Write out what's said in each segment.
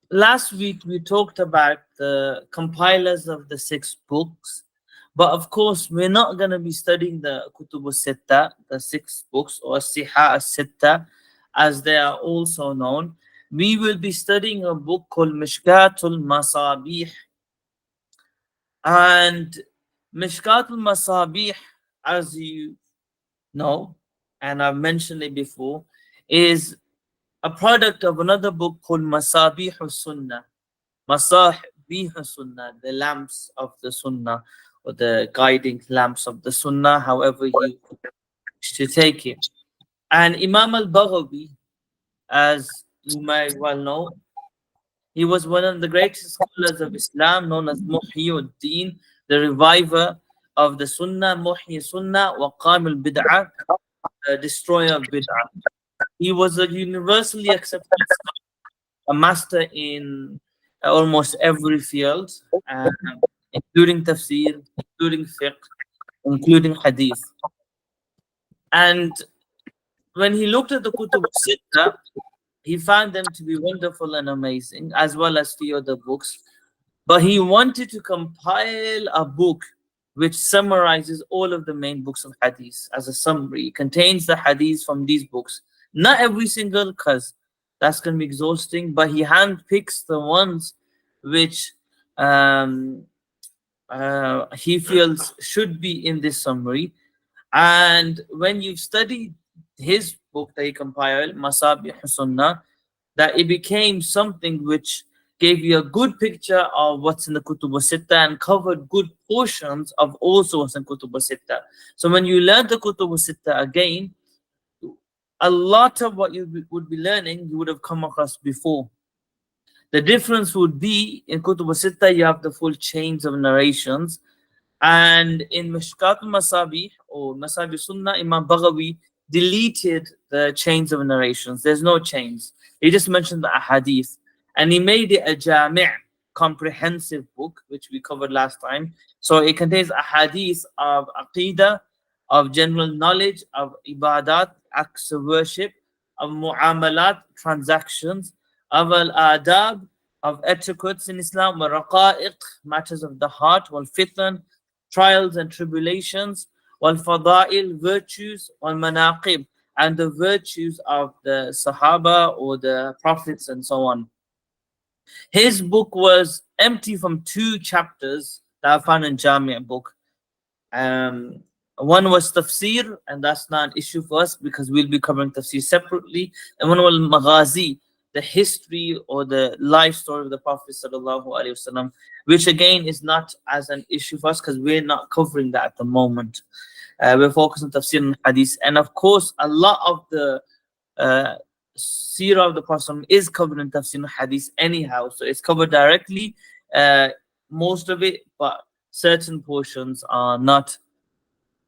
Last week we talked about the compilers of the six books, but of course we're not going to be studying the Kutub Sitta, the six books, or Siha Sitta, as they are also known. We will be studying a book called Mishkatul Masabih, and Mishkatul Masabih, as you know, and I've mentioned it before, is a product of another book called Masabih Sunnah. Masabih Sunnah, the lamps of the Sunnah, or the guiding lamps of the Sunnah, however you wish to take it. And Imam al Baghawi, as you may well know, he was one of the greatest scholars of Islam, known as Muhyiddin, the reviver of the Sunnah, Muhyi Sunnah, wa Qam al Bid'ah, destroyer of Bid'ah. He was a universally accepted scholar, a master in almost every field, uh, including tafsir, including fiqh, including hadith. And when he looked at the Kutub Sitta, he found them to be wonderful and amazing, as well as few other books. But he wanted to compile a book which summarizes all of the main books of hadith as a summary. It contains the hadith from these books. Not every single, because that's going to be exhausting, but he handpicks the ones which um, he feels should be in this summary. And when you've studied his book that he compiled, Masabih Sunnah, that it became something which gave you a good picture of what's in the Kutub Sitta and covered good portions of also what's in Kutub Sitta. So when you learn the Kutub Sitta again, a lot of what would be learning you would have come across before. The difference would be in Kutub Sitta you have the full chains of narrations, and in Mishkat al-Masabih or Masabih Sunnah, Imam Baghawi deleted the chains of narrations. There's no chains. He just mentioned the ahadith. And he made it a jami', comprehensive book, which we covered last time. So it contains ahadith of aqidah, of general knowledge, of ibadat, acts of worship, of mu'amalat, transactions, of al-adab, of etiquettes in Islam, wa raqa'iq, matters of the heart, wal fitan, trials and tribulations, wal fada'il, virtues, wal manaqib, and the virtues of the Sahaba or the Prophets and so on. His book was empty from two chapters that I found in Jami' book. Um, One was tafsir, and that's not an issue for us because we'll be covering tafsir separately. And one was maghazi, the history or the life story of the Prophet sallallahu alaihi wasallam, which again is not as an issue for us because we're not covering that at the moment. We're focused on tafsir and hadith, and of course, a lot of the uh, seerah of the Prophet is covered in tafsir and hadith anyhow, so it's covered directly, most of it, but certain portions are not.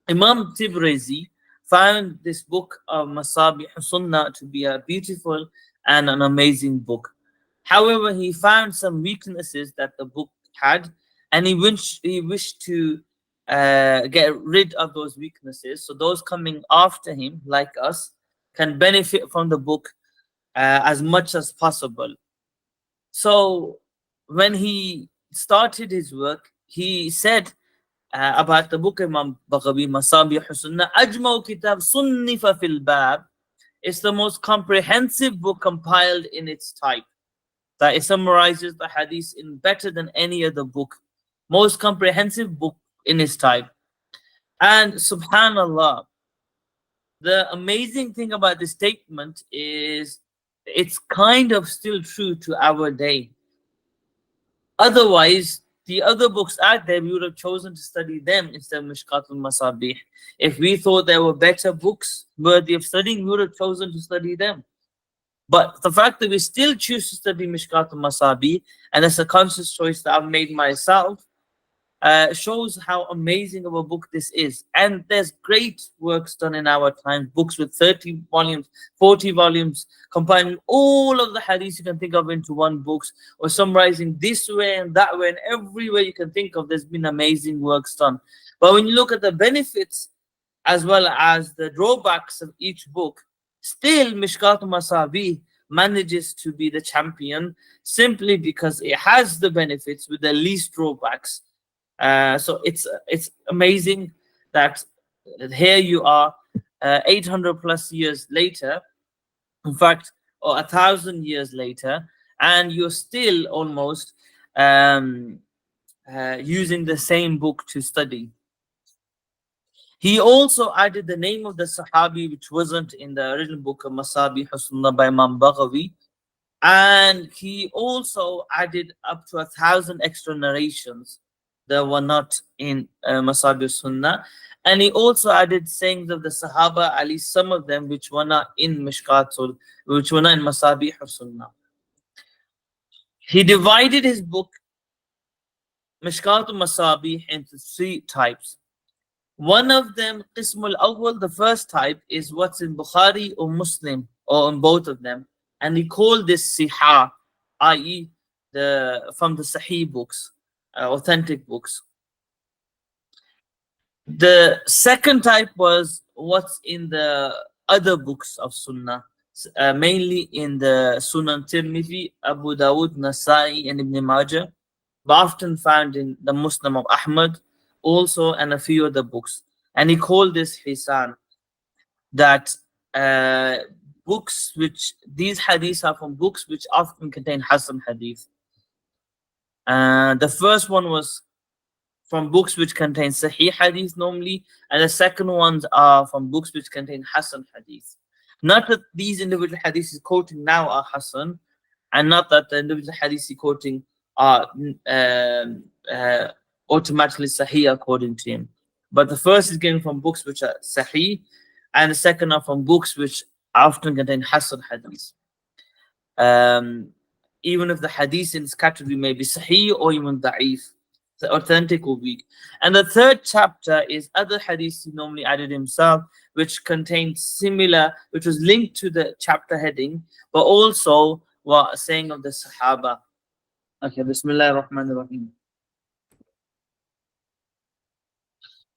Imam Tibrizi found this book of Masabih Sunnah to be a beautiful and an amazing book. However, he found some weaknesses that the book had, and he wished to get rid of those weaknesses. So those coming after him, like us, can benefit from the book as much as possible. So when he started his work, he said about the book Imam Baghawi, Masabih Sunnah, Ajma'u Kitab Sunnifa fil Bab. It's the most comprehensive book compiled in its type. That it summarizes the hadith in better than any other book. Most comprehensive book in its type. And subhanallah, the amazing thing about this statement is it's kind of still true to our day. Otherwise, the other books out there, we would have chosen to study them instead of Mishkatul Masabih. If we thought there were better books worthy of studying, we would have chosen to study them. But the fact that we still choose to study Mishkatul Masabih, and that's a conscious choice that I've made myself, shows how amazing of a book this is. And there's great works done in our time, books with 30 volumes, 40 volumes, compiling all of the hadiths you can think of into one book, or summarizing this way and that way, and every way you can think of, there's been amazing works done. But when you look at the benefits as well as the drawbacks of each book, still Mishkat Masabih manages to be the champion simply because it has the benefits with the least drawbacks. So it's amazing that here you are, 800 plus years later, in fact, or 1,000 years later, and you're still almost using the same book to study. He also added the name of the Sahabi, which wasn't in the original book of Masabih Sunnah by Imam Baghawi. And he also added up to 1,000 extra narrations that were not in Masabih Sunnah. And he also added sayings of the Sahaba, at least some of them, which were not in Mishkatul, which were not in Masabih Sunnah. He divided his book, Mishkatul Masabih, into 3 types. One of them, Qismul Awwal, the first type, is what's in Bukhari or Muslim, or in both of them. And he called this Siha, i.e., from the Sahih books, authentic books. The second type was what's in the other books of Sunnah, mainly in the Sunan Tirmidhi, Abu Dawud, Nasa'i, and Ibn Majah, but often found in the Muslim of Ahmad also, and a few other books. And he called this Hisan, that books which, these hadiths are from books which often contain Hasan hadith. The first one was from books which contain Sahih hadith normally, and the second ones are from books which contain Hasan hadith. Not that these individual hadiths he's quoting now are Hasan, and not that the individual hadiths he's quoting are automatically Sahih according to him. But the first is getting from books which are Sahih, and the second are from books which often contain Hasan hadith. Even if the hadith in this category may be Sahih or even Da'if, the authentic or weak. And the third chapter is other hadiths he normally added himself, which contains similar, which was linked to the chapter heading, but also what saying of the Sahaba. Okay, Bismillah ar-Rahman ar-Rahim.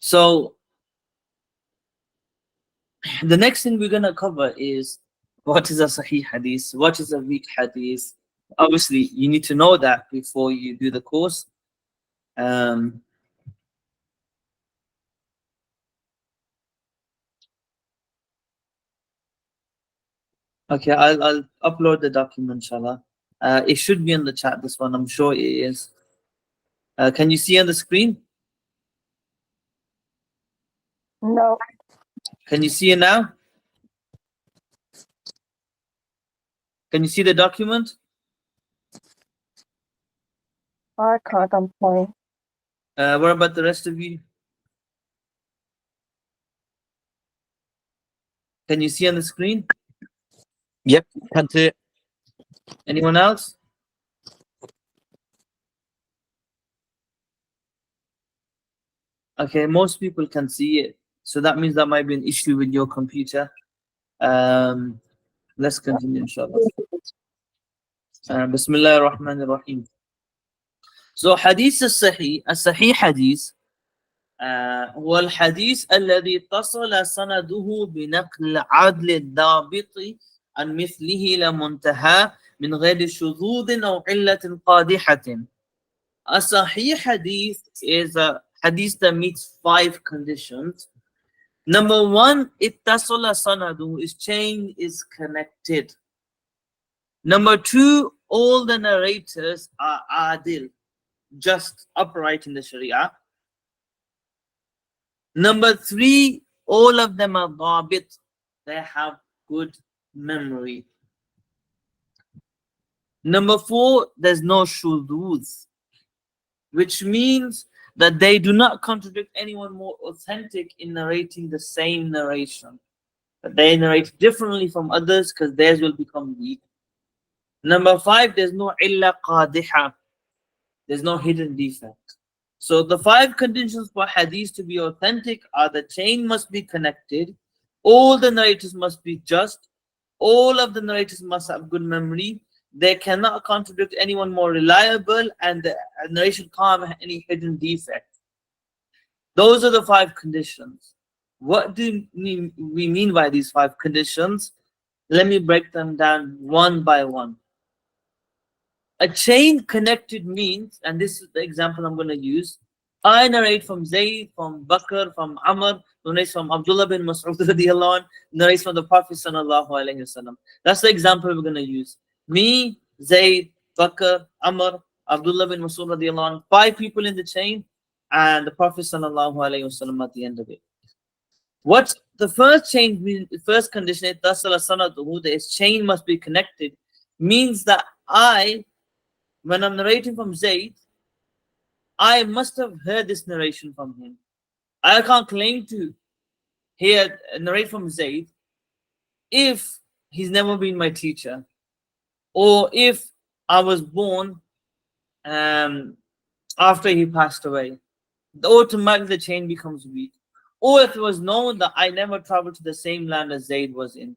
So the next thing we're going to cover is what is a Sahih hadith, what is a weak hadith. Obviously, you need to know that before you do the course. Okay, I'll upload the document, inshallah. It should be in the chat, this one, I'm sure it is. Can you see on the screen? No. Can you see it now? Can you see the document? I can't, I'm fine. What about the rest of you? Can you see on the screen? Yep, can see it. Anyone else? Okay, most people can see it. So that means that might be an issue with your computer. Let's continue, inshallah. Bismillah ar-Rahman ar-Rahim. So hadith الصحيح حديث هو الحديث الذي اتصل سنده بنقل عدل الضابط عن مثله لمنتهى من غير شذوذ أو علة قادحة. A Sahih hadith is a hadith that meets 5 conditions. Number 1, اتصل سنده, his chain is connected. Number 2, all the narrators are adil, just upright in the Sharia. Number 3, all of them are dhabit, they have good memory. Number 4, there's no shuduz, which means that they do not contradict anyone more authentic in narrating the same narration. But they narrate differently from others because theirs will become weak. Number 5, there's no illa qadiha, there's no hidden defect. So the 5 conditions for hadith to be authentic are: the chain must be connected, all the narrators must be just, all of the narrators must have good memory, they cannot contradict anyone more reliable, and the narration can't have any hidden defect. Those are the 5 conditions. What do we mean by these 5 conditions? Let me break them down one by one. A chain connected means, and this is the example I'm going to use. I narrate from Zayd, from Bakr, from Amr, narrates from Abdullah bin Mas'ud radiallahu anh, narrates from the Prophet sallallahu alaihi wasallam. That's the example we're going to use. Me, Zayd, Bakr, Amr, Abdullah bin Mas'ud radiallahu anh, 5 people in the chain, and the Prophet sallallahu alaihi wasallam at the end of it. What the first chain means, the first condition, is chain must be connected, means that when I'm narrating from Zayd, I must have heard this narration from him. I can't claim to narrate from Zayd if he's never been my teacher, or if I was born after he passed away. Automatically the chain becomes weak. Or if it was known that I never traveled to the same land as Zayd was in.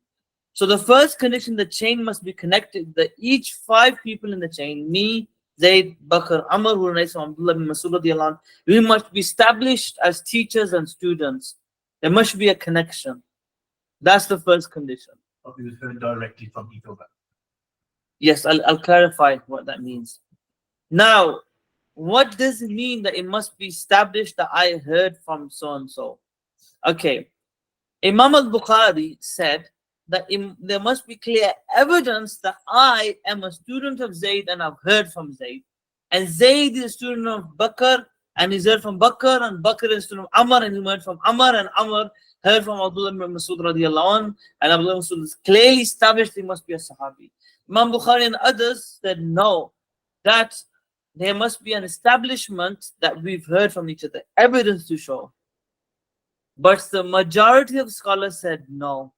So the first condition, the chain must be connected, that each 5 people in the chain, me, Zayd, Bakr, Amr, who narrates from Abdullah bin Mas'ud radiallahu anh, we must be established as teachers and students. There must be a connection. That's the first condition. Or we heard directly from each other. Yes, I'll clarify what that means. Now, what does it mean that it must be established that I heard from so and so? Okay, Imam al-Bukhari said that there must be clear evidence that I am a student of Zayd and I've heard from Zayd. And Zayd is a student of Bakr and he's heard from Bakr, and Bakr is a student of Amr and he heard from Amr, and Amr heard from Abdullah bin Mas'ud radiallahu anh, and Abdullah bin Mas'ud is clearly established he must be a Sahabi. Imam Bukhari and others said no, that there must be an establishment that we've heard from each other, evidence to show. But the majority of scholars said no.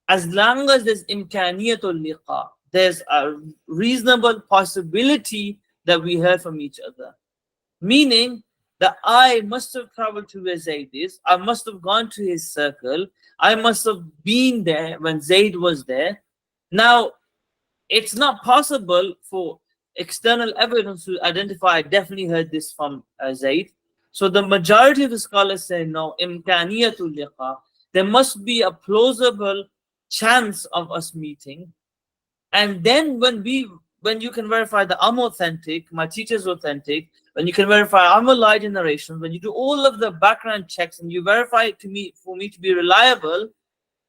As long as there's imkaniyatul liqa, there's a reasonable possibility that we heard from each other. Meaning that I must have traveled to where Zayd is, I must have gone to his circle, I must have been there when Zayd was there. Now, it's not possible for external evidence to identify I definitely heard this from Zayd. So the majority of the scholars say no, imkaniyatul liqa. There must be a plausible chance of us meeting. And then when you can verify that I'm authentic, my teacher's authentic, when you can verify I'm a light in narration, when you do all of the background checks and you verify it for me to be reliable,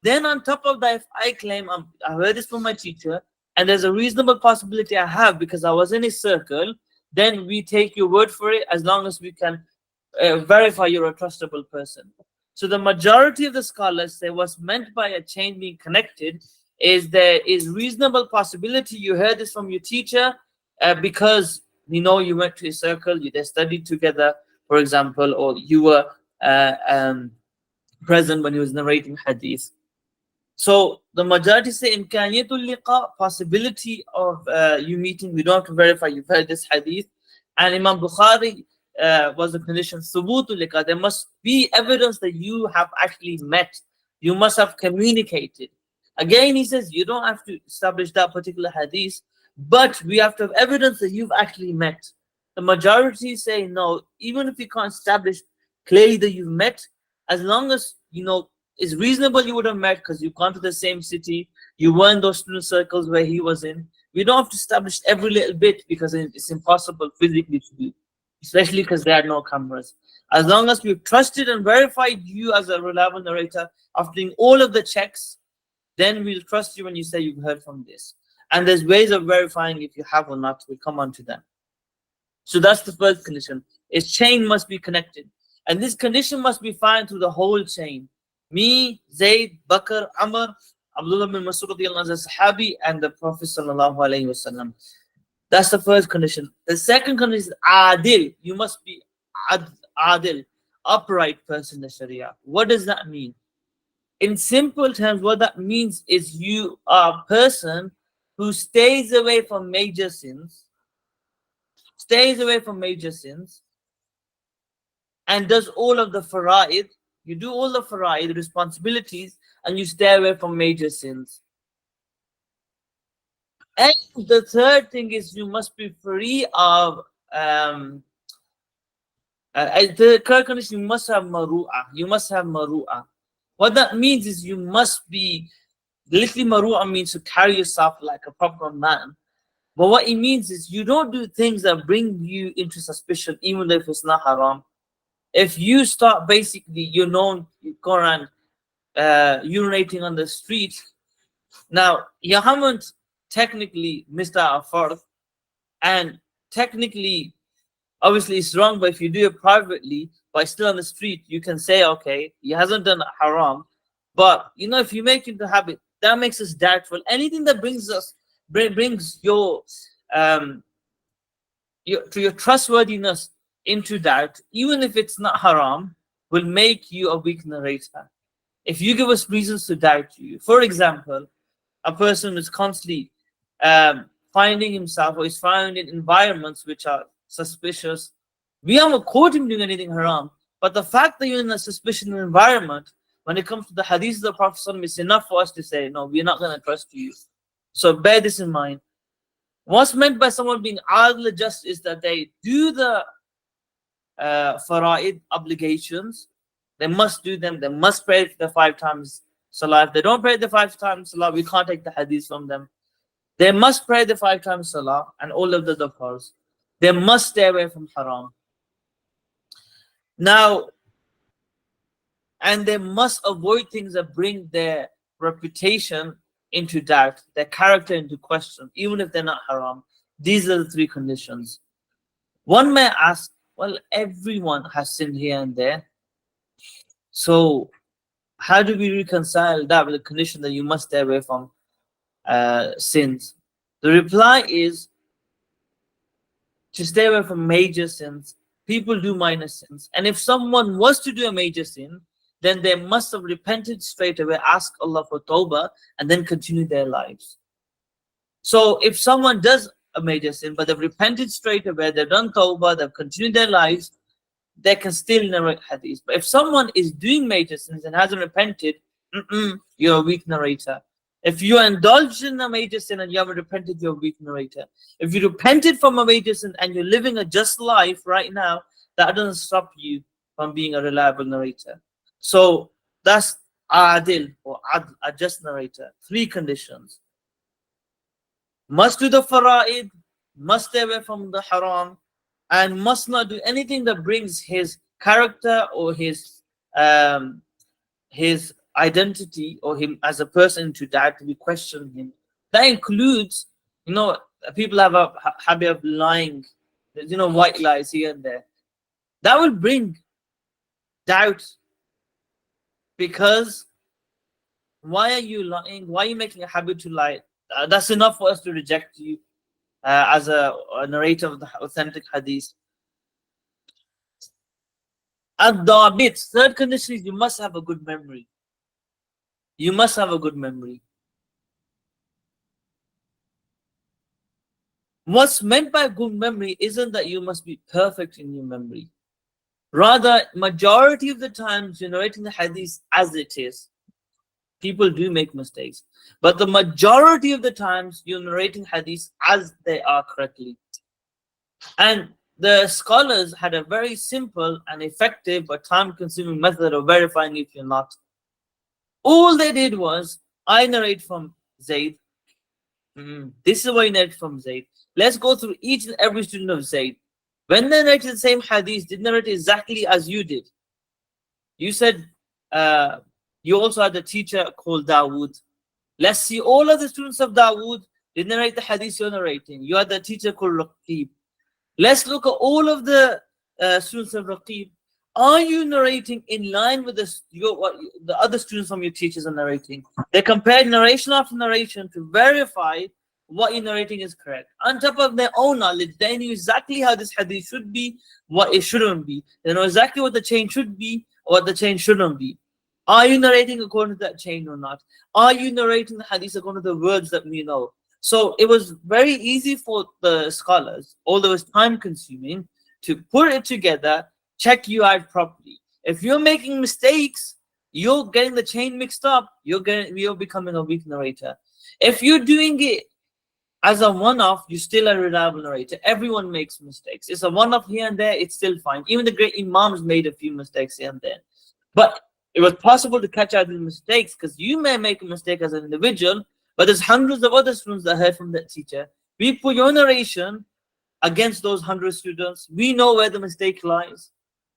then on top of that, if I claim I heard this from my teacher, and there's a reasonable possibility I have because I was in his circle, then we take your word for it as long as we can verify you're a trustable person. So the majority of the scholars say what's meant by a chain being connected is there is reasonable possibility you heard this from your teacher because you went to his circle, they studied together, for example, or you were present when he was narrating hadith. So the majority say imkaniyatul liqa, possibility of you meeting. We don't have to verify you've heard this hadith. And Imam Bukhari was the condition thubutul liqa. There must be evidence that you have actually met. You must have communicated. Again, he says you don't have to establish that particular hadith, but we have to have evidence that you've actually met. The majority say no, even if you can't establish clearly that you've met, as long as it's reasonable you would have met because you've gone to the same city, you were in those student circles where he was in. We don't have to establish every little bit because it's impossible physically to do, especially because there are no cameras. As long as we've trusted and verified you as a reliable narrator after doing all of the checks, then we'll trust you when you say you've heard from this. And there's ways of verifying if you have or not. We'll come on to them. So that's the first condition. Its chain must be connected. And this condition must be found through the whole chain. Me, Zayd, Bakr, Amr, Abdullah bin Mas'ud radiallahu anhu, Sahabi, and the Prophet sallallahu alayhi wasallam. That's the first condition. The second condition is adil. You must be adil, upright person in the Sharia. What does that mean? In simple terms, what that means is you are a person who stays away from major sins, and does all of the fara'id. You do all the fara'id, responsibilities, and you stay away from major sins. And the third thing is you must be free of the third condition, you must have maru'ah. What that means is you must be literally maru'a means to carry yourself like a proper man. But what it means is you don't do things that bring you into suspicion, even if it's not haram. If you start basically, you go around urinating on the street, now you haven't technically missed out a fard, and technically, obviously it's wrong, but if you do it privately, but still on the street, you can say, okay, he hasn't done haram. But if you make it the habit, that makes us doubtful. Anything that brings your your trustworthiness into doubt, even if it's not haram, will make you a weak narrator. If you give us reasons to doubt you, for example, a person is constantly finding himself or is found in environments which are suspicious, we haven't caught him doing anything haram. But the fact that you're in a suspicious environment, when it comes to the hadith of the Prophet ﷺ, it's enough for us to say, no, we're not going to trust you. So bear this in mind. What's meant by someone being adl, just is that they do the fara'id obligations. They must do them. They must pray the 5 times salah. If they don't pray the 5 times salah, we can't take the hadith from them. They must pray the 5 times salah and all of the dhikrs. They must stay away from haram. Now, and they must avoid things that bring their reputation into doubt, their character into question, even if they're not haram. These are the 3 conditions. One may ask, well, everyone has sinned here and there. So how do we reconcile that with the condition that you must stay away from sins? The reply is to stay away from major sins. People do minor sins. And if someone was to do a major sin, then they must have repented straight away, ask Allah for tawbah, and then continue their lives. So if someone does a major sin, but they've repented straight away, they've done tawbah, they've continued their lives, they can still narrate hadith. But if someone is doing major sins and hasn't repented, you're a weak narrator. If you indulged in a major sin and you haven't repented, you're a weak narrator. If you repented from a major sin and you're living a just life right now, that doesn't stop you from being a reliable narrator. So that's adil or a just narrator. 3 conditions. Must do the fara'id, must stay away from the haram, and must not do anything that brings his character or his identity or him as a person to doubt, to be questioning him. That includes, people have a habit of lying, white lies here and there. That will bring doubt, because why are you lying? Why are you making a habit to lie? That's enough for us to reject you as a narrator of the authentic hadith. Ad-dabit, 3rd condition is you must have a good memory. You must have a good memory. What's meant by good memory isn't that you must be perfect in your memory. Rather, majority of the times you're narrating the hadith as it is. People do make mistakes, but the majority of the times you're narrating hadith as they are correctly. And the scholars had a very simple and effective but time-consuming method of verifying if you're not. All they did was, I narrate from Zayd. This is what I narrate from Zayd. Let's go through each and every student of Zayd. When they narrated the same hadith, did narrate exactly as you did. You said you also had a teacher called Dawood. Let's see all of the students of Dawood did narrate the hadith you're narrating. You had a teacher called Raqib. Let's look at all of the students of Raqib. Are you narrating in line with what the other students from your teachers are narrating? They compared narration after narration to verify what you're narrating is correct. On top of their own knowledge, they knew exactly how this hadith should be, what it shouldn't be. They know exactly what the chain should be, or what the chain shouldn't be. Are you narrating according to that chain or not? Are you narrating the hadith according to the words that we know? So it was very easy for the scholars, although it's time consuming, to put it together, check you out properly. If you're making mistakes, you're getting the chain mixed up, you're becoming a weak narrator. If you're doing it as a one-off, you're still a reliable narrator. Everyone makes mistakes. It's a one-off here and there, it's still fine. Even the great imams made a few mistakes here and there. But it was possible to catch out these mistakes because you may make a mistake as an individual, but there's hundreds of other students that heard from that teacher. We put your narration against those 100 students. We know where the mistake lies.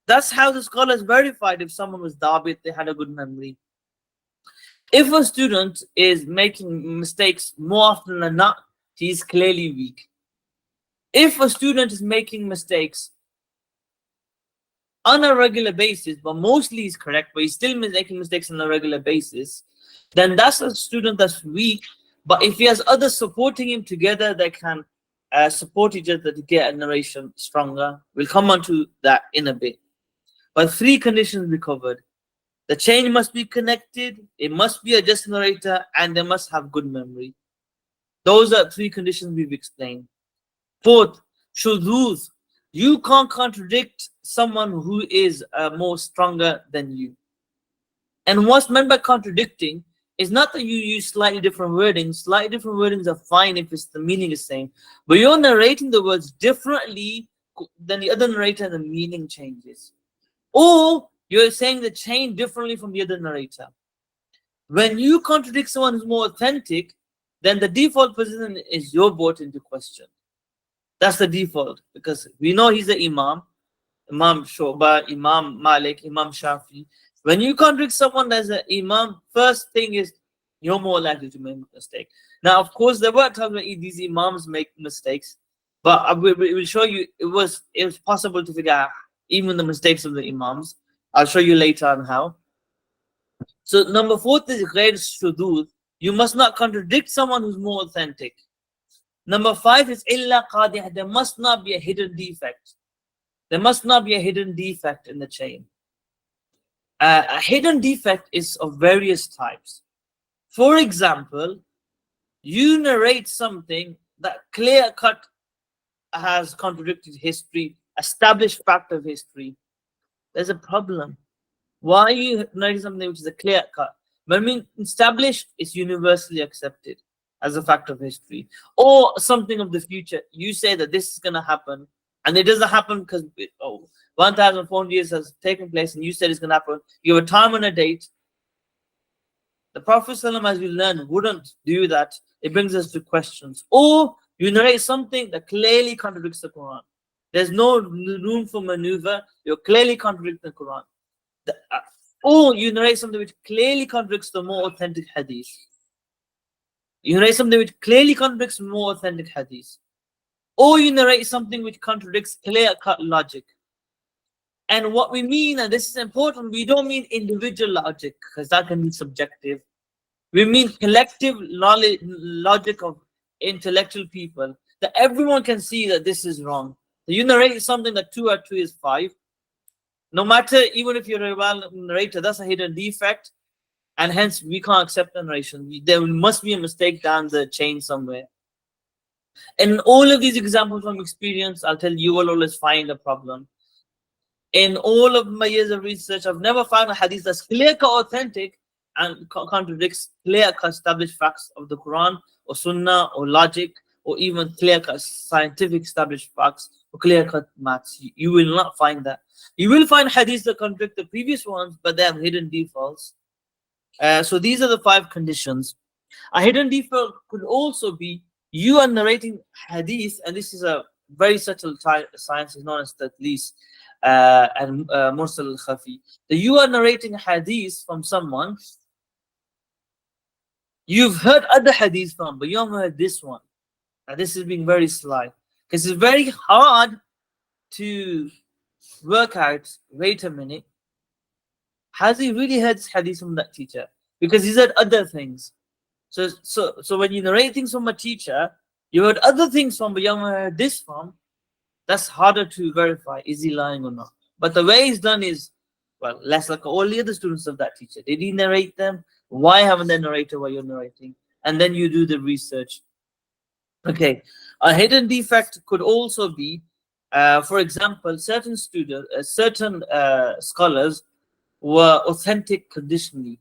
That's how the scholars verified if someone was dabit, they had a good memory. If a student is making mistakes more often than not, he is clearly weak. If a student is making mistakes on a regular basis, but mostly he's correct, but he's still making mistakes on a regular basis, then that's a student that's weak. But if he has others supporting him together, they can support each other to get a narration stronger. We'll come on to that in a bit. But 3 conditions we covered. The chain must be connected, it must be a just narrator, and they must have good memory. Those are 3 conditions we've explained. 4th, shuduz. You can't contradict someone who is more stronger than you. And what's meant by contradicting is not that you use slightly different wordings. Slightly different wordings are fine if it's the meaning is same. But you're narrating the words differently than the other narrator and the meaning changes. Or you're saying the chain differently from the other narrator. When you contradict someone who's more authentic, then the default position is you're brought into question. That's the default, because we know he's the Imam, Imam Shoba, Imam Malik, Imam Shafi. When you contradict someone as an Imam, first thing is you're more likely to make a mistake. Now, of course, there were times when these Imams make mistakes, but we will show you it was possible to figure out even the mistakes of the Imams. I'll show you later on how. So number 4 is ghair shudud. You must not contradict someone who's more authentic. Number 5 is illa qadih. There must not be a hidden defect. There must not be a hidden defect in the chain. A hidden defect is of various types. For example, you narrate something that clear-cut has contradicted history, established fact of history. There's a problem. Why are you narrating something which is a clear-cut? When we establish, it's universally accepted as a fact of history. Or something of the future. You say that this is going to happen, and it doesn't happen because 1,400 years has taken place, and you said it's going to happen. You have a time and a date. The Prophet ﷺ, as we learn, wouldn't do that. It brings us to questions. Or you narrate something that clearly contradicts the Quran. There's no room for maneuver. You're clearly contradicting the Quran. Or you narrate something which clearly contradicts the more authentic hadith. You narrate something which clearly contradicts more authentic hadith. Or you narrate something which contradicts clear-cut logic. And what we mean, and this is important, we don't mean individual logic, because that can be subjective. We mean collective knowledge, logic of intellectual people, that everyone can see that this is wrong. So you narrate something that 2 + 2 is 5. No matter, even if you're a well narrator, that's a hidden defect, and hence we can't accept the narration. There must be a mistake down the chain somewhere. In all of these examples from experience, I'll tell you will always find a problem. In all of my years of research, I've never found a hadith that's clear-cut authentic and contradicts clear-cut established facts of the Quran or Sunnah or logic or even clear-cut scientific established facts or clear-cut maths. You will not find that. You will find hadiths that contradict the previous ones, but they have hidden defaults. So these are the 5 conditions. A hidden default could also be you are narrating hadith, and this is a very subtle science, is known as tadlis and mursal al-khafi. That you are narrating hadith from someone you've heard other hadith from, but you haven't heard this one. And this is being very sly, because it's very hard to work out, wait a minute, has he really heard hadith from that teacher? Because he's heard other things. So when you narrate things from a teacher, you heard other things from, but you haven't heard this from, that's harder to verify. Is he lying or not? But the way it's done is, well, less like all the other students of that teacher. Did he narrate them? Why haven't they narrated what you're narrating? And then you do the research. Okay, a hidden defect could also be, for example, certain scholars were authentic conditionally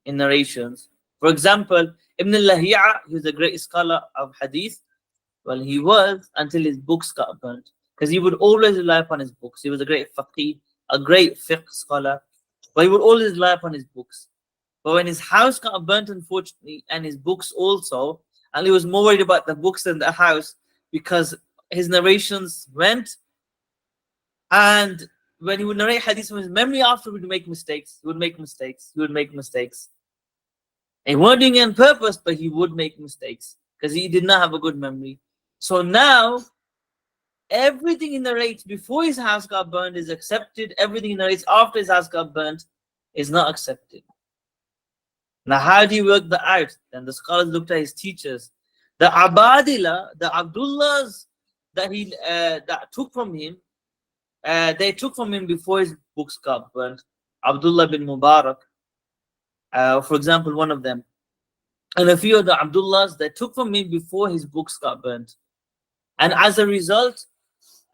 in narrations. For example, Ibn al-Lahi'a, he was a great scholar of hadith. Well, he was until his books got burnt, because he would always rely upon his books. He was a great faqih, a great fiqh scholar. but he would always rely upon his books. But when his house got burnt, unfortunately, and his books also, and he was more worried about the books than the house because his narrations went. And when he would narrate hadith from his memory after, he would make mistakes. He would make mistakes. He would make mistakes. And he wasn't doing it on purpose, but he would make mistakes because he did not have a good memory. So now, everything he narrates before his house got burned is accepted. Everything he narrates after his house got burnt is not accepted. Now, how do you work that out? Then the scholars looked at his teachers. The Abadila, the Abdullahs that he that took from him, they took from him before his books got burnt. Abdullah bin Mubarak, for example, one of them. And a few of the Abdullahs that took from him before his books got burnt. And as a result,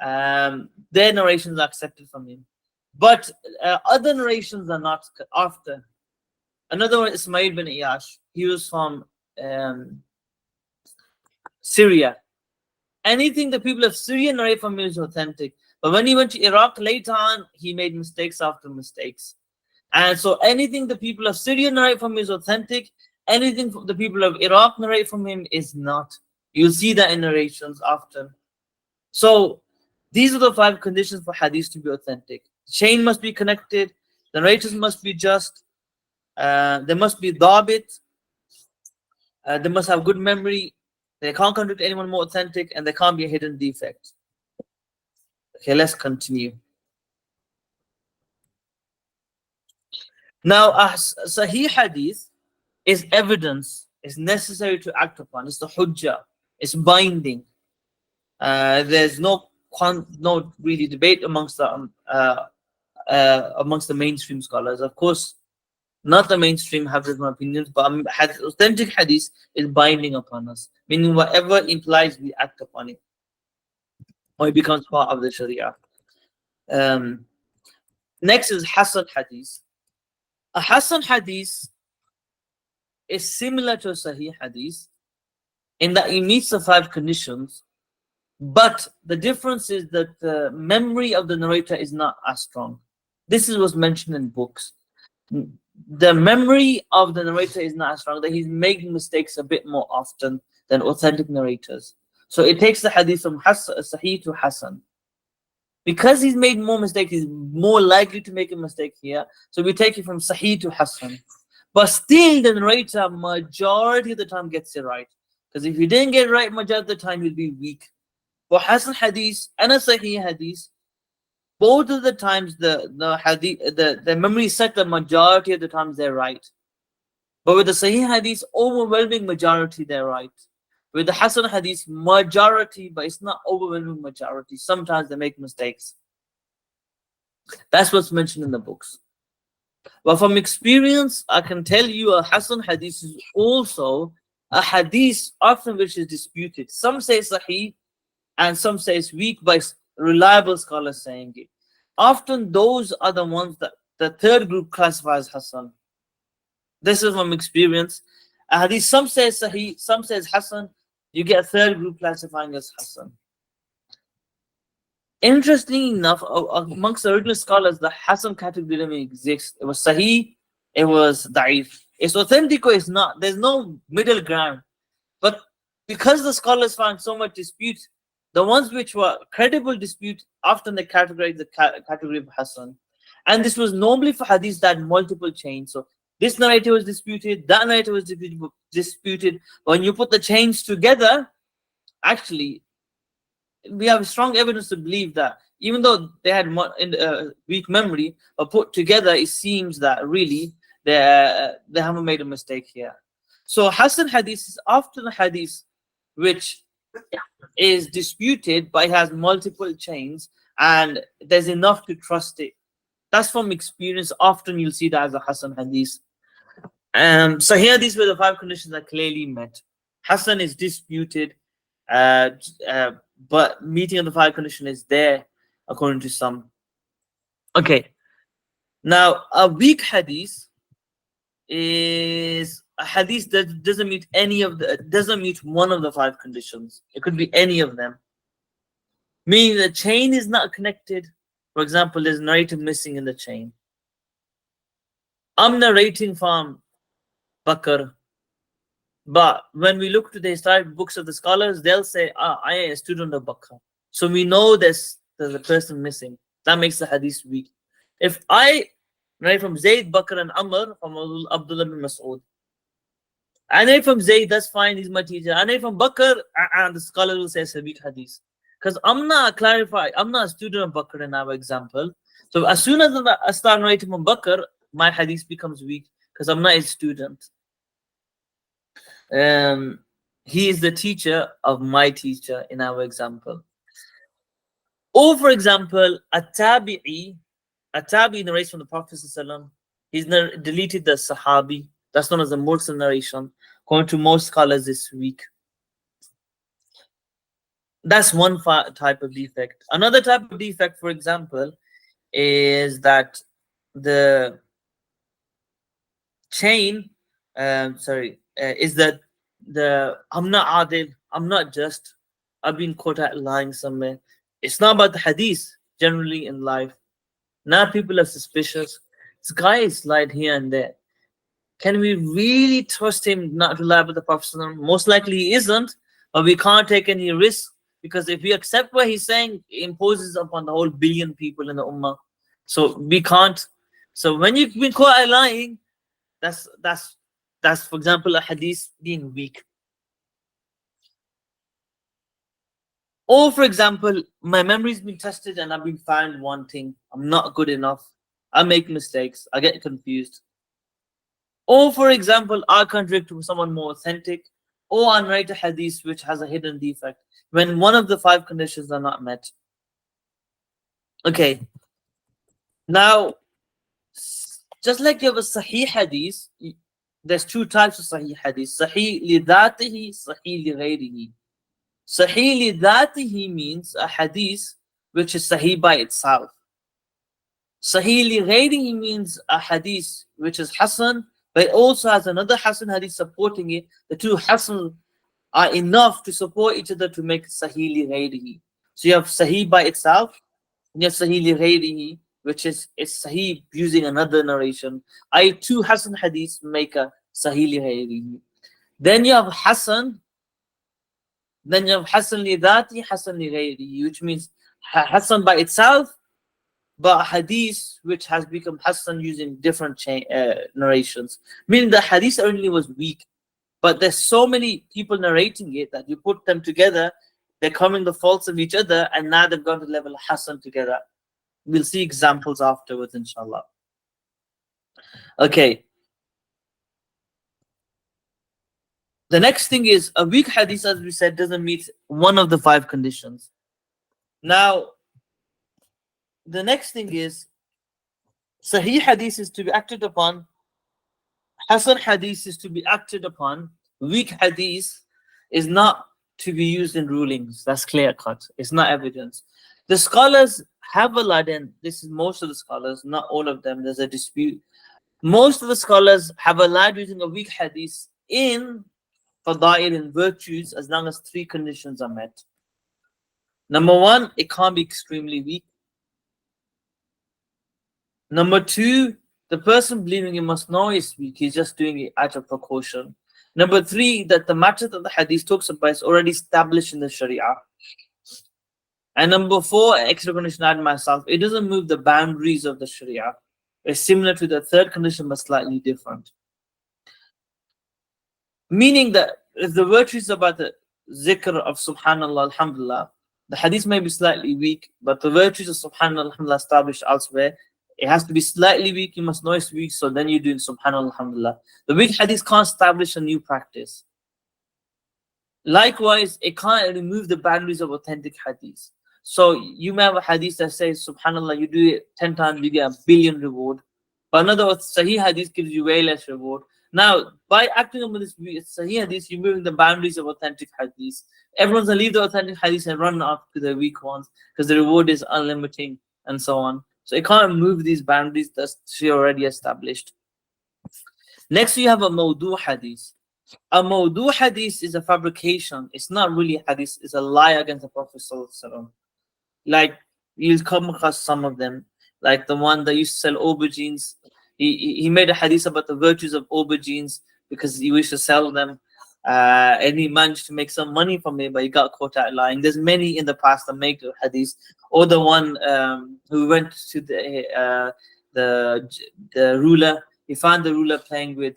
their narrations are accepted from him. But other narrations are not after. Another one, Ismail bin Iyash. He was from Syria. Anything the people of Syria narrate from him is authentic. But when he went to Iraq later on, he made mistakes after mistakes. And so anything the people of Syria narrate from him is authentic. Anything the people of Iraq narrate from him is not. You'll see that in narrations after. So these are the 5 conditions for hadith to be authentic. The chain must be connected. The narrators must be just. There must be dhabit. They must have good memory. They can't contradict anyone more authentic, and there can't be a hidden defect. Okay, let's continue. Now, Sahih Hadith is evidence, is necessary to act upon. It's the hujjah, it's binding. There's no really debate amongst the mainstream scholars. Of course, not the mainstream have different opinions, but authentic hadith is binding upon us, meaning whatever implies we act upon it, or it becomes part of the Sharia. Next is Hasan Hadith. A Hasan Hadith is similar to a Sahih Hadith in that it meets the 5 conditions, but the difference is that the memory of the narrator is not as strong. This is what's mentioned in books. The memory of the narrator is not as strong, that he's making mistakes a bit more often than authentic narrators. So it takes the hadith from Sahih to Hasan. Because he's made more mistakes, he's more likely to make a mistake here. So we take it from Sahih to Hasan. But still, the narrator majority of the time gets it right. Because if he didn't get it right majority of the time, he'll be weak. For Hasan Hadith and a Sahih Hadith, both of the times the memory is set the majority of the times they're right. But with the Sahih Hadith, overwhelming majority they're right. With the Hasan Hadith, majority, but it's not overwhelming majority. Sometimes they make mistakes. That's what's mentioned in the books. But from experience, I can tell you a Hasan Hadith is also a Hadith often which is disputed. Some say Sahih and some say it's weak by reliable scholars saying it. Often those are the ones that the third group classifies Hasan. This is from experience. A Hadith, some say Sahih, some says Hasan. You get a third group classifying as Hasan. Interestingly enough, amongst the original scholars, the Hasan category didn't exist. It was Sahih, it was Da'if. It's authentic or it's not. There's no middle ground. But because the scholars found so much dispute, the ones which were credible dispute, often they categorized the category of Hasan. And this was normally for hadiths that had multiple chains. So this narrative was disputed, that narrative was disputed. When you put the chains together, actually, we have strong evidence to believe that even though they had weak memory, but put together, it seems that really they haven't made a mistake here. So Hasan Hadith is often a hadith which is disputed, but it has multiple chains, and there's enough to trust it. That's from experience. Often you'll see that as a Hasan Hadith. So here these were the 5 conditions that clearly met. Hasan is disputed, but meeting of the 5 conditions is there, according to some. Okay. Now, a weak hadith is a hadith that doesn't meet one of the 5 conditions. It could be any of them. Meaning the chain is not connected. For example, there's a narrative missing in the chain. I'm narrating from Bakr, but when we look to the historic books of the scholars, they'll say, I am a student of Bakr. So we know there's a person missing. That makes the hadith weak. If I narrate from Zayd, Bakr, and Amr from Abdullah bin Mas'ud, I narrate from Zayd, that's fine, he's my teacher. I narrate from Bakr, and the scholar will say it's a weak hadith. Because I'm not a student of Bakr in our example. So as soon as I start narrating from Bakr, my hadith becomes weak because I'm not a student. He is the teacher of my teacher in our example. Or for example, a tabi'i narrates from the Prophet ﷺ. He's deleted the sahabi. That's known as the mursal narration. According to most scholars this week. That's one type of defect. Another type of defect, for example, is that the chain, is that I'm not adil, I'm not just, I've been caught out lying somewhere. It's not about the hadith generally in life. Now people are suspicious. This guy is lied here and there. Can we really trust him not to lie about the Prophet? Most likely he isn't, but we can't take any risk because if we accept what he's saying, it imposes upon the whole billion people in the Ummah. So we can't. So when you've been caught out lying, that's for example a hadith being weak. Or for example, my memory's been tested and I've been found wanting. I'm not good enough. I make mistakes. I get confused. Or for example, I contradict with someone more authentic, or I narrate a hadith which has a hidden defect when one of the 5 conditions are not met. Okay. Now, just like you have a sahih hadith, there's 2 types of sahih hadith. Sahih li dhatihi, sahih li ghayrihi. Sahih li dhatihi means a hadith which is sahih by itself. Sahih li ghayrihi means a hadith which is hasan, but it also has another hasan hadith supporting it. The 2 hasan are enough to support each other to make sahih li ghayrihi. So you have sahih by itself, and you have sahih li ghayrihi, which is sahih using another narration. 2 hasan hadiths make a sahih li ghayrihi. Then you have hasan. Then you have hasan li dhati, hasan li ghayrihi, which means hasan by itself, but a hadith which has become hasan using different narrations. Meaning the hadith only was weak, but there's so many people narrating it that you put them together, they're coming the faults of each other, and now they've gone to the level of hasan together. We'll see examples afterwards, inshallah. Okay. The next thing is a weak hadith, as we said, doesn't meet one of the 5 conditions. Now, the next thing is sahih hadith is to be acted upon, hasan hadith is to be acted upon, weak hadith is not to be used in rulings. That's clear cut. It's not evidence. The scholars have allowed, and this is most of the scholars, not all of them, there's a dispute. Most of the scholars have allowed using a weak hadith in fada'il and virtues as long as 3 conditions are met. Number 1, it can't be extremely weak. Number 2, the person believing it must know it's weak, he's just doing it out of precaution. Number 3, that the matter that the hadith talks about is already established in the Sharia. And number 4, extra condition I add myself, it doesn't move the boundaries of the Sharia. It's similar to the 3rd condition but slightly different. Meaning that if the virtue is about the zikr of subhanallah, alhamdulillah, the hadith may be slightly weak, but the virtues of subhanallah, alhamdulillah established elsewhere, it has to be slightly weak, you must know it's weak, so then you're doing subhanallah, alhamdulillah. The weak hadith can't establish a new practice. Likewise, it can't remove the boundaries of authentic hadith. So you may have a hadith that says subhanallah, you do it 10 times, you get 1 billion reward. But another sahih hadith gives you way less reward. Now, by acting on this sahih hadith, you're moving the boundaries of authentic hadith. Everyone's going to leave the authentic hadith and run up to the weak ones because the reward is unlimited and so on. So it can't move these boundaries that's already established. Next, you have a mawdu hadith. A mawdu hadith is a fabrication. It's not really a hadith. It's a lie against the Prophet ﷺ. Like, you'll come across some of them. Like the one that used to sell aubergines. he made a hadith about the virtues of aubergines because he wished to sell them. And he managed to make some money from it, but he got caught out lying. There's many in the past that make hadith. Or the one who went to the ruler. He found the ruler playing with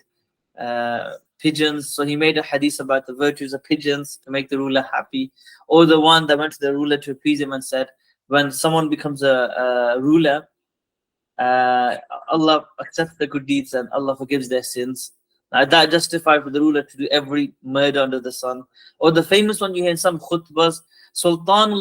pigeons, so he made a hadith about the virtues of pigeons to make the ruler happy. Or the one that went to the ruler to appease him and said, when someone becomes a ruler, Allah accepts the good deeds and Allah forgives their sins. That justified for the ruler to do every murder under the sun. Or the famous one you hear in some khutbahs, Sultan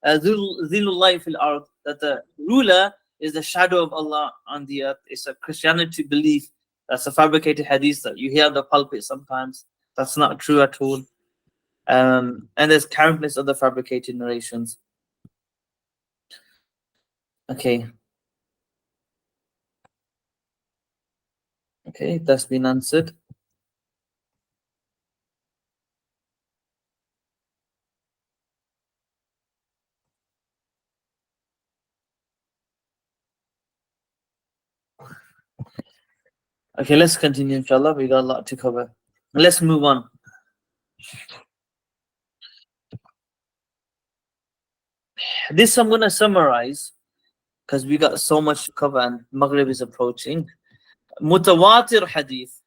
Zilullah fil ard, that the ruler is the shadow of Allah on the earth. It's a Christianity belief. That's a fabricated hadith that you hear on the pulpit sometimes. That's not true at all. And there's countless other fabricated narrations. Okay. Okay, that's been answered. Okay, let's continue, inshallah. We got a lot to cover. Let's move on. This I'm going to summarize because we got so much to cover and Maghrib is approaching. Mutawatir hadith.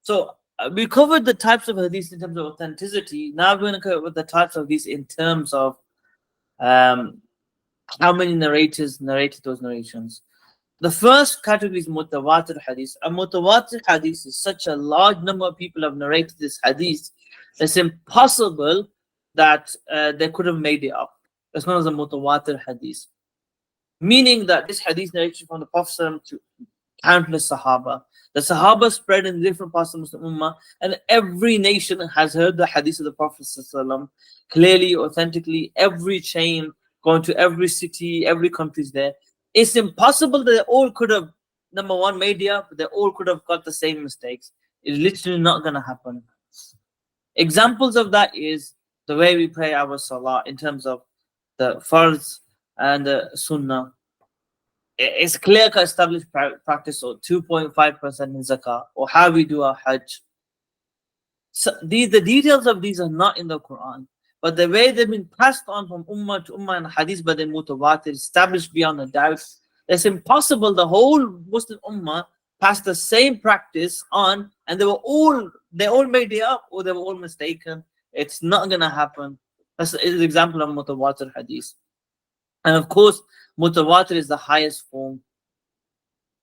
So we covered the types of hadith in terms of authenticity. Now we're going to cover the types of these in terms of how many narrators narrated those narrations. The first category is mutawatir hadith. A mutawatir hadith is such a large number of people have narrated this hadith. It's impossible that they could have made it up. That's known as a mutawatir hadith. Meaning that this hadith narration from the Prophet to countless Sahaba. The Sahaba spread in different parts of the Muslim Ummah, and every nation has heard the hadith of the Prophet clearly, authentically. Every chain going to every city, every country is there. It's impossible that they all could have, number one, made it up. They all could have got the same mistakes. It's literally not going to happen. Examples of that is the way we pray our salah in terms of the farz and the sunnah. It's clear established practice, or 2.5% in zakah, or how we do our hajj. So the details of these are not in the Quran, but the way they've been passed on from ummah to ummah and hadith by the mutawatir, established beyond a doubt. It's impossible the whole Muslim ummah passed the same practice on, and they all made it up, or they were all mistaken. It's not gonna happen. That's an example of mutawatir hadith. And of course, mutawatir is the highest form.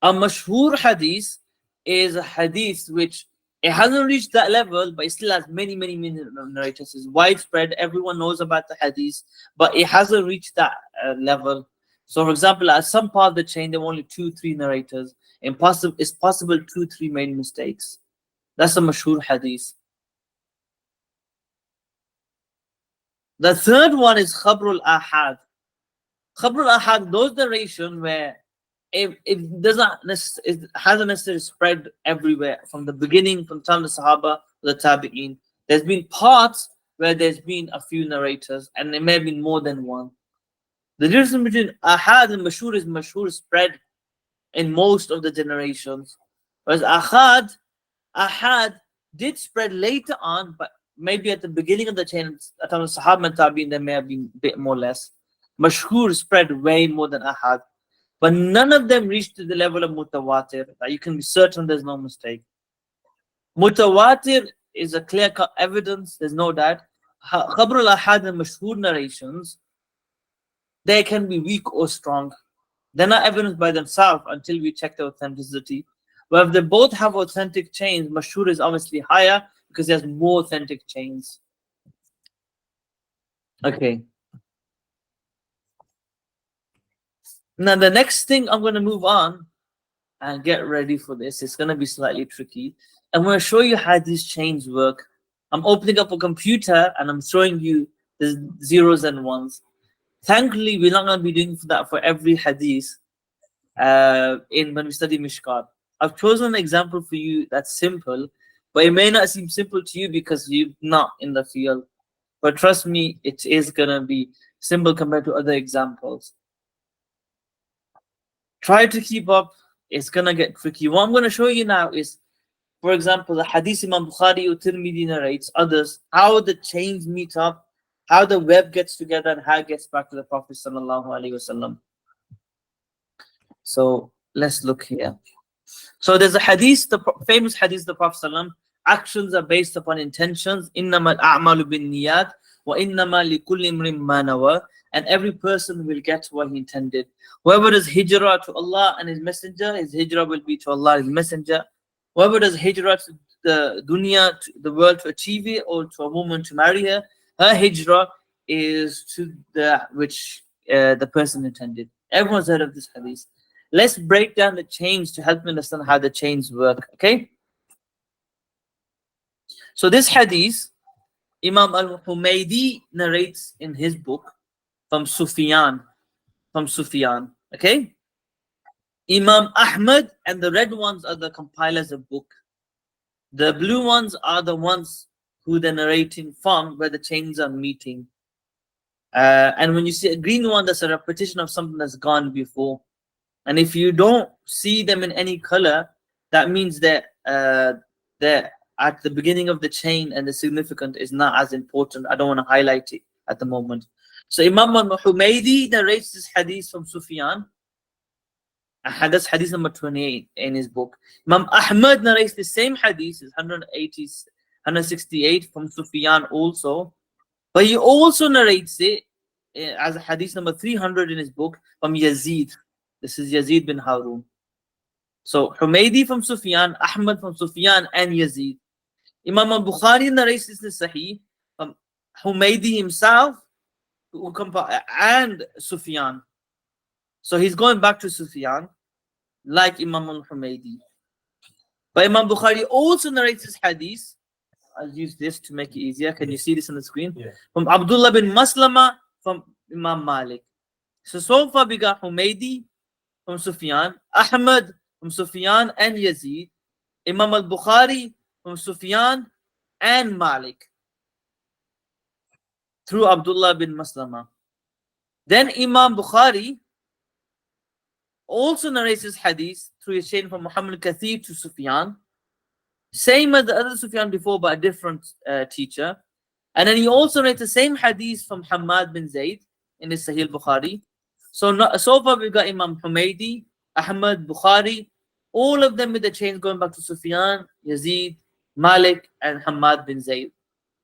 A mashhur hadith is a hadith which it hasn't reached that level, but it still has many narrators. It's widespread. Everyone knows about the hadith, but it hasn't reached that level. So, for example, at some part of the chain, there were only 2-3 narrators. It's possible 2-3 made mistakes. That's a mashhur hadith. The third one is khabrul ahad. Khabrul ahad, those narration where it hasn't necessarily spread everywhere from the beginning, from time the Sahaba to the Tabi'een. There's been parts where there's been a few narrators, and there may have been more than one. The difference between ahad and mashhur is mashhur spread in most of the generations, whereas ahad did spread later on, but maybe at the beginning of the chain, at the time of Sahaba and Tabi'een, there may have been a bit more or less. Mashhur spread way more than ahad. But none of them reached to the level of mutawatir. You can be certain there's no mistake. Mutawatir is a clear-cut evidence, there's no doubt. Khabrul ahad and mashhur narrations, they can be weak or strong. They're not evidence by themselves until we check the authenticity. But if they both have authentic chains, mashhur is obviously higher because there's more authentic chains. Okay. Now the next thing I'm going to move on and get ready for this. It's going to be slightly tricky. I'm going to show you how these chains work. I'm opening up a computer and I'm showing you the zeros and ones. Thankfully, we're not going to be doing that for every hadith when we study Mishkat. I've chosen an example for you that's simple, but it may not seem simple to you because you're not in the field. But trust me, it is going to be simple compared to other examples. Try to keep up. it's gonna get tricky. What I'm gonna show you now is, for example, the Hadith Imam Bukhari or Tirmidhi narrates, others, how the chains meet up, how the web gets together, and how it gets back to the Prophet sallallahu alaihi wasallam. So let's look here. So there's a hadith, the famous hadith of the Prophet sallam, actions are based upon intentions. Innamal a'malu bin niyat wa innama likulli imrin ma nawa. And every person will get what he intended. Whoever does hijrah to Allah and His Messenger, his hijrah will be to Allah and His Messenger. Whoever does hijrah to the dunya, to the world to achieve it, or to a woman to marry her, her hijrah is to the which the person intended. Everyone's heard of this hadith. Let's break down the chains to help me understand how the chains work. Okay. So this hadith, Imam al-Humaydi narrates in his book from Sufyan. Okay. Imam Ahmad and the red ones are the compilers of book. The blue ones are the ones who they're narrating from, where the chains are meeting. And when you see a green one, that's a repetition of something that's gone before. And if you don't see them in any color, that means that they're at the beginning of the chain and the significance is not as important. I don't want to highlight it at the moment. So Imam al-Humaydi narrates this hadith from Sufyan. That's hadith number 28 in his book. Imam Ahmad narrates the same hadith, 168 from Sufyan also. But he also narrates it as a hadith number 300 in his book from Yazid. This is Yazid bin Harun. So Humaydi from Sufyan, Ahmad from Sufyan, and Yazid. Imam al-Bukhari narrates this in Sahih from Humaydi himself and Sufyan. So he's going back to Sufyan like Imam al-Humaydi. But Imam Bukhari also narrates this hadith. I'll use this to make it easier. Can you see this on the screen? Yeah. From Abdullah bin Maslama from Imam Malik. So far we got Humaydi from Sufyan, Ahmad from Sufyan and Yazid, Imam al-Bukhari from Sufyan and Malik through Abdullah bin Maslama. Then Imam Bukhari also narrates his hadith through a chain from Muhammad Kathir to Sufyan, same as the other Sufyan before, but a different teacher. And then he also narrates the same hadith from Hamad bin Zayd in his Sahih Bukhari. So far we've got Imam Humaydi, Ahmad, Bukhari, all of them with the chains going back to Sufyan, Yazid, Malik, and Hamad bin Zayd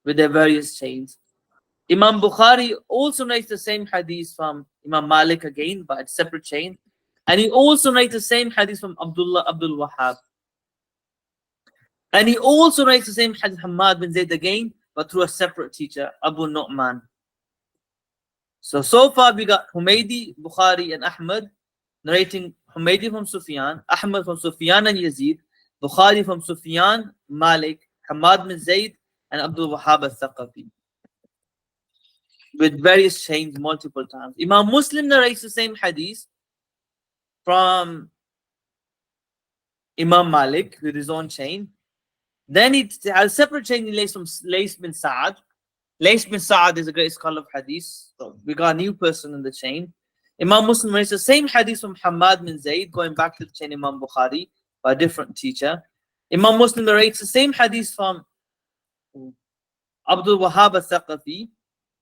with their various chains. Imam Bukhari also narrates the same hadith from Imam Malik again, but a separate chain. And he also narrates the same hadith from Abdul Wahhab. And he also narrates the same hadith from Hamad bin Zayd again, but through a separate teacher, Abu Nu'man. So far we got Humaydi, Bukhari, and Ahmad narrating Humaydi from Sufyan, Ahmad from Sufyan and Yazid, Bukhari from Sufyan, Malik, Hamad bin Zayd, and Abdul Wahhab al-Thaqafi, with various chains multiple times. Imam Muslim narrates the same hadith from Imam Malik with his own chain. Then he has a separate chain he lays from Lays bin Sa'ad. Lays bin Sa'ad is a great scholar of hadith. So we got a new person in the chain. Imam Muslim narrates the same hadith from Hamad bin Zayd, going back to the chain Imam Bukhari by a different teacher. Imam Muslim narrates the same hadith from Abdul Wahhab al-Thaqafi.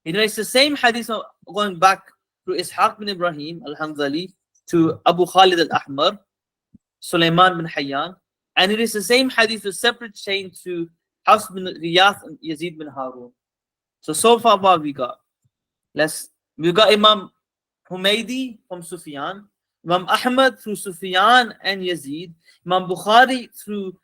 He narrates the same hadith going back to Ishaq bin Ibrahim al-Hanzali, to Abu Khalid al-Ahmar, Sulaiman bin Hayyan. And it is the same hadith with separate chain to Hafs bin Ghiyath and Yazid bin Harun. So far what we got? We got Imam Humaydi from Sufyan, Imam Ahmad through Sufyan and Yazid, Imam Bukhari through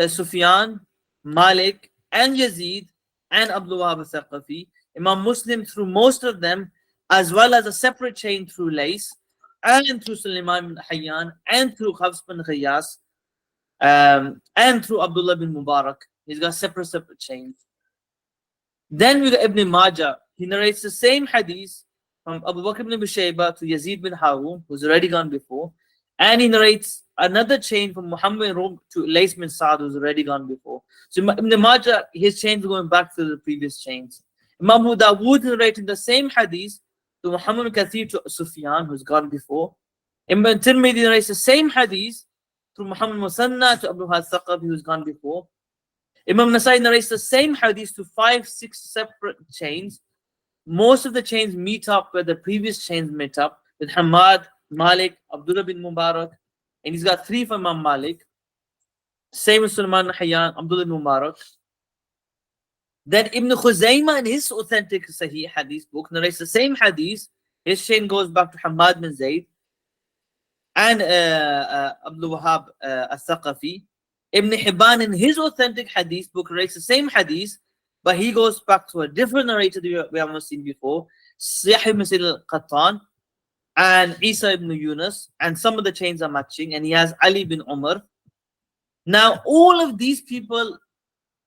Sufyan, Malik and Yazid and Abdul Wahhab al-Thaqafi, Imam Muslim through most of them, as well as a separate chain through Lays and through Sulaiman bin Hayyan and through Hafs bin Ghiyath and through Abdullah bin Mubarak. He's got separate chains. Then we got Ibn Majah. He narrates the same hadith from Abu Bakr ibn Shayba to Yazid bin Harun, who's already gone before. And he narrates another chain from Muhammad bin Rum to Lays bin Sa'ad, who's already gone before. So Ibn Majah, his chains are going back to the previous chains. Imam Abu Dawood narrating the same hadith to Muhammad Kathir to Sufyan, who's gone before. Ibn Tirmidhi narrates the same hadith through Muhammad Musanna to Abu Thaqafi, who's gone before. Imam Nasai narrates the same hadith to 5-6 separate chains. Most of the chains meet up where the previous chains met up, with Hamad, Malik, Abdullah bin Mubarak, and he's got 3 from Imam Malik. Same with Sulaiman Hayyan, Abdullah bin Mubarak. Then Ibn Khuzaymah in his authentic Sahih hadith book narrates the same hadith. His chain goes back to Hamad bin Zayd and Abdul Wahab al-Thaqafi. Ibn Hibban in his authentic hadith book narrates the same hadith, but he goes back to a different narrator that we haven't seen before, Yahya ibn al-Qattan and Isa ibn Yunus, and some of the chains are matching, and he has Ali bin Umar. Now all of these people,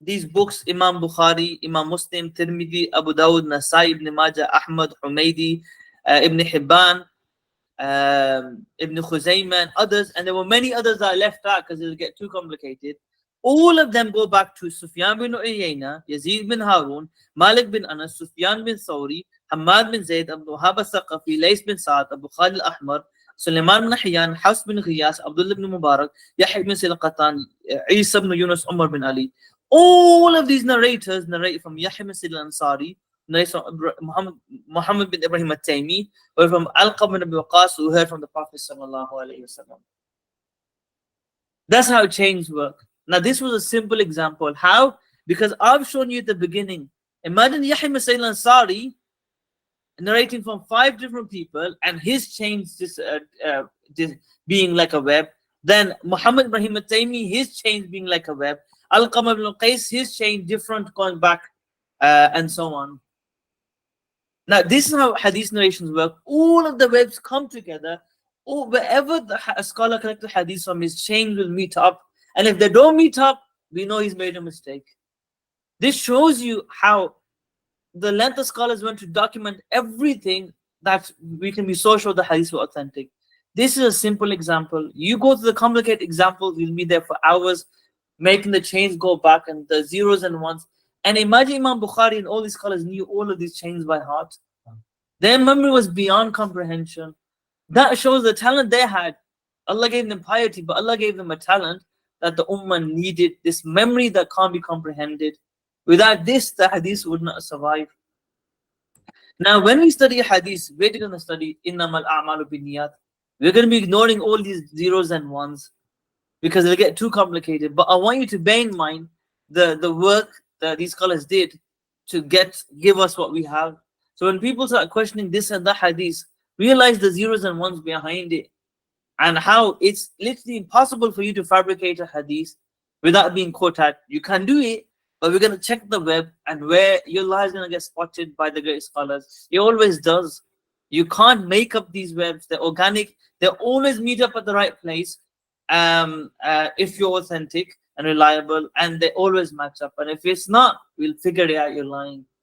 these books, Imam Bukhari, Imam Muslim, Tirmidhi, Abu Dawud, Nasai, Ibn Majah, Ahmad, Humaydi, Ibn Hibban, Ibn Khuzaymah, and others, and there were many others that are left out because it'll get too complicated. All of them go back to Sufyan bin Uyayna, Yazid bin Harun, Malik bin Anas, Sufyan bin Thawri, Hamad bin Zayd, Abu Wahab al-Thaqafi, Lays bin Sa'ad, Abu Khalid al-Ahmar, Sulaiman bin Hayyan, Hafs bin Ghiyas, Abdullah bin Mubarak, Yahya bin al-Qattan, Isa bin Yunus, Umar bin Ali. All of these narrators narrate from Yahya bin al-Ansari, narrates from Muhammad bin Ibrahim al-Taymi, or from Alqam bin Abi Waqas, who heard from the Prophet sallallahu alaihi wasallam. That's how chains work. Now this was a simple example. How? Because I've shown you at the beginning. Imagine Yahya bin al-Ansari narrating from 5 different people and his chains just being like a web. Then Muhammad Ibrahim al-Taymi, his chains being like a web. Al-Qamar ibn Qais, his chain different going back, and so on. Now this is how hadith narrations work. All of the webs come together. Or wherever a scholar collected hadith from, his chains will meet up. And if they don't meet up, we know he's made a mistake. This shows you how the length of scholars went to document everything that we can be so sure the hadiths were authentic. This is a simple example. You go to the complicated examples, you'll be there for hours, making the chains go back and the zeros and ones. And imagine Imam Bukhari and all these scholars knew all of these chains by heart. Their memory was beyond comprehension. That shows the talent they had. Allah gave them piety, but Allah gave them a talent that the ummah needed, this memory that can't be comprehended. Without this, the hadith would not survive. Now, when we study hadith, we're going to study innamal a'malu binniyat. We're going to be ignoring all these zeros and ones because it'll get too complicated. But I want you to bear in mind the work that these scholars did to give us what we have. So when people start questioning this and that hadith, realize the zeros and ones behind it and how it's literally impossible for you to fabricate a hadith without being caught at. You can do it, but we're going to check the web and where your lie is going to get spotted by the great scholars. It always does. You can't make up these webs. They're organic. They always meet up at the right place if you're authentic and reliable, and they always match up. And if it's not, we'll figure it out, you're lying.